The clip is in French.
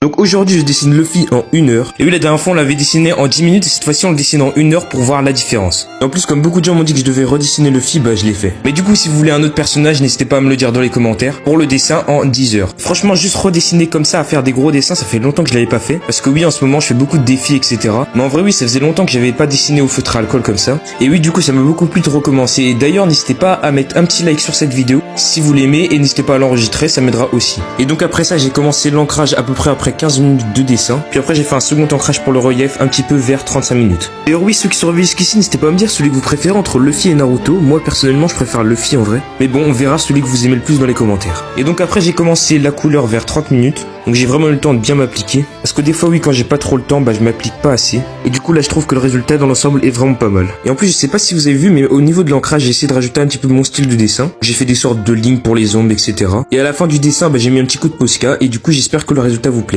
Donc aujourd'hui je dessine Luffy en 1 heure. Et oui, la dernière fois on l'avait dessiné en 10 minutes et cette fois-ci on le dessine en 1 heure pour voir la différence. Et en plus comme beaucoup de gens m'ont dit que je devais redessiner Luffy, bah je l'ai fait. Mais du coup si vous voulez un autre personnage, n'hésitez pas à me le dire dans les commentaires pour le dessin en 10 heures. Franchement juste redessiner comme ça, à faire des gros dessins, ça fait longtemps que je l'avais pas fait. Parce que oui en ce moment je fais beaucoup de défis etc. Mais en vrai oui ça faisait longtemps que j'avais pas dessiné au feutre à alcool comme ça. Et oui du coup ça m'a beaucoup plu de recommencer. Et d'ailleurs n'hésitez pas à mettre un petit like sur cette vidéo si vous l'aimez et n'hésitez pas à l'enregistrer, ça m'aidera aussi. Et donc après ça j'ai commencé l'ancrage à peu près après 15 minutes de dessin. Puis après j'ai fait un second ancrage pour le relief un petit peu vers 35 minutes. D'ailleurs oui ceux qui sont revenus jusqu'ici n'hésitez pas à me dire celui que vous préférez entre Luffy et Naruto. Moi personnellement je préfère Luffy en vrai. Mais bon on verra celui que vous aimez le plus dans les commentaires. Et donc après j'ai commencé la couleur vers 30 minutes. Donc j'ai vraiment eu le temps de bien m'appliquer. Parce que des fois oui quand j'ai pas trop le temps bah je m'applique pas assez. Et du coup là je trouve que le résultat dans l'ensemble est vraiment pas mal. Et en plus je sais pas si vous avez vu mais au niveau de l'ancrage j'ai essayé de rajouter un petit peu mon style de dessin. J'ai fait des sortes de lignes pour les ombres etc. Et à la fin du dessin bah j'ai mis un petit coup de Posca et du coup j'espère que le résultat vous plaît.